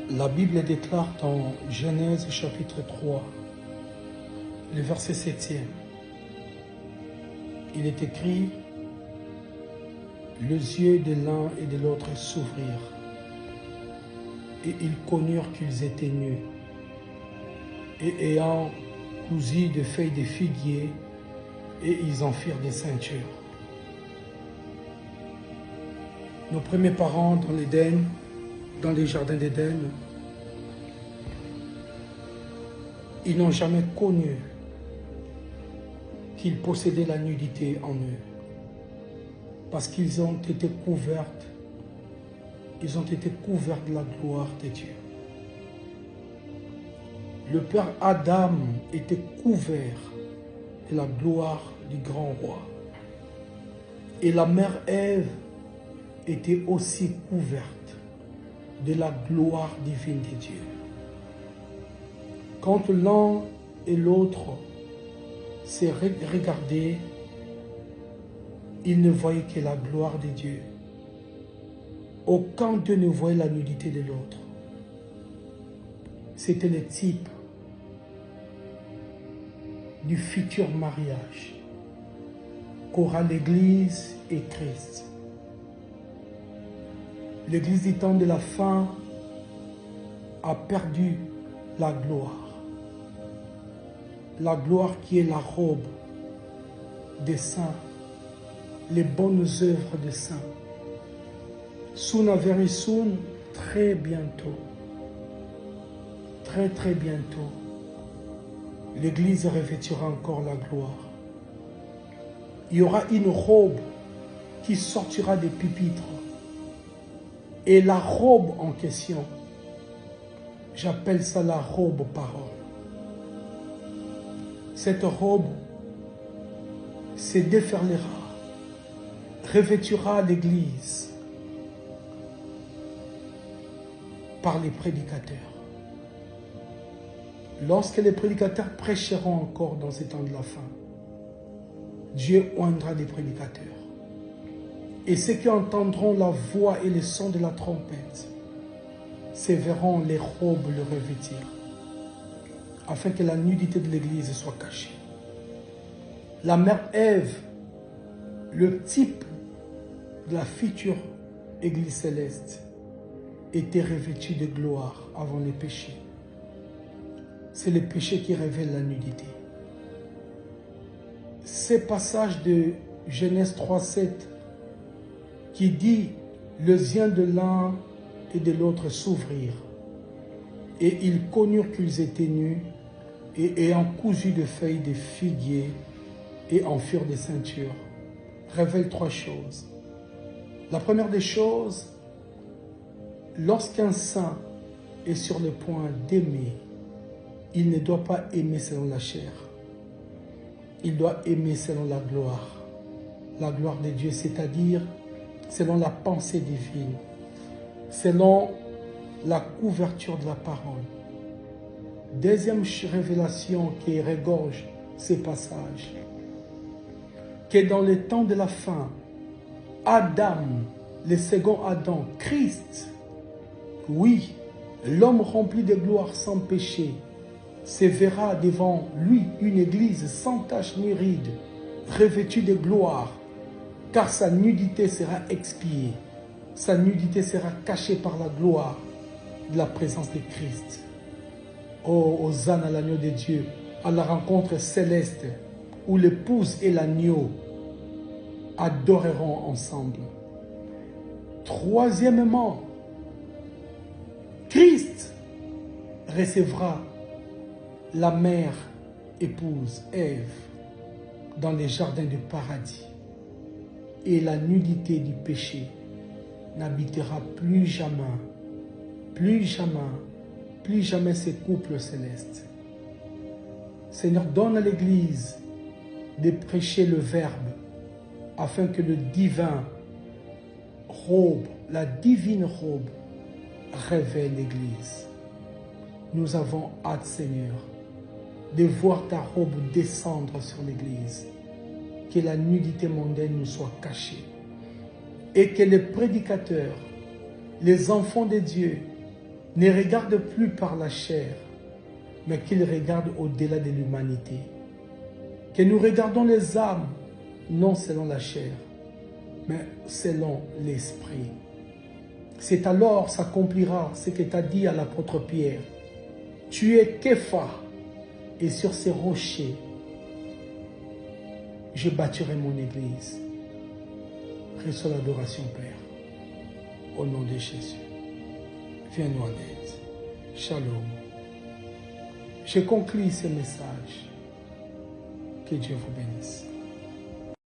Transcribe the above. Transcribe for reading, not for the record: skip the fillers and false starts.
La Bible déclare dans Genèse chapitre 3, le verset 7e, il est écrit: les yeux de l'un et de l'autre s'ouvrirent, et ils connurent qu'ils étaient nus, et ayant cousu de feuilles de figuier, et ils en firent des ceintures. Nos premiers parents dans l'Éden, dans les jardins d'Éden, ils n'ont jamais connu qu'ils possédaient la nudité en eux, parce qu'ils ont été couverts, de la gloire de Dieu. Le père Adam était couvert de la gloire du grand roi, et la mère Ève était aussi couverte de la gloire divine de Dieu. Quand l'un et l'autre se regardaient, ils ne voyaient que la gloire de Dieu. Aucun d'eux ne voyait la nudité de l'autre. C'était le type du futur mariage qu'aura l'Église et Christ. L'Église du temps de la fin a perdu la gloire. La gloire qui est la robe des saints, les bonnes œuvres des saints. Soon very soon, très bientôt, très bientôt, l'Église revêtira encore la gloire. Il y aura une robe qui sortira des pupitres. Et la robe en question, j'appelle ça la robe parole. Cette robe se déferlera, revêtira l'Église par les prédicateurs. Lorsque les prédicateurs prêcheront encore dans ces temps de la fin, Dieu oindra des prédicateurs. Et ceux qui entendront la voix et le son de la trompette se verront les robes le revêtir, afin que la nudité de l'Église soit cachée. La mère Ève, le type de la future Église céleste, était revêtue de gloire avant le péché. C'est le péché qui révèle la nudité. Ces passages de Genèse 3:7 qui dit: les yeux de l'un et de l'autre s'ouvrirent, et ils connurent qu'ils étaient nus, et ayant cousu de feuilles de figuier, et en firent des ceintures, révèle trois choses. La première des choses, lorsqu'un saint est sur le point d'aimer, il ne doit pas aimer selon la chair. Il doit aimer selon la gloire de Dieu, c'est-à-dire selon la pensée divine, selon la couverture de la parole. Deuxième révélation qui regorge ces passages, que dans le temps de la fin, Adam, le second Adam, Christ, oui, l'homme rempli de gloire sans péché, se verra devant lui une église sans tache ni ride, revêtue de gloire, car sa nudité sera expiée, sa nudité sera cachée par la gloire de la présence de Christ. Oh, Hosanna à l'agneau de Dieu, à la rencontre céleste, où l'épouse et l'agneau adoreront ensemble. Troisièmement, Christ recevra la mère épouse Ève dans les jardins du paradis, et la nudité du péché n'habitera plus jamais ces couples célestes. Seigneur, donne à l'Église de prêcher le Verbe, afin que le divin robe, la divine robe, révèle l'Église. Nous avons hâte, Seigneur, de voir ta robe descendre sur l'Église, que la nudité mondaine nous soit cachée, et que les prédicateurs, les enfants de Dieu, ne regarde plus par la chair, mais qu'il regarde au-delà de l'humanité. Que nous regardons les âmes, non selon la chair, mais selon l'esprit. C'est alors s'accomplira ce que tu as dit à l'apôtre Pierre. Tu es Képha, et sur ces rochers, je bâtirai mon église. Reçois l'adoration, Père, au nom de Jésus. Viens-nous en aide. Shalom. Je conclue ce message. Que Dieu vous bénisse.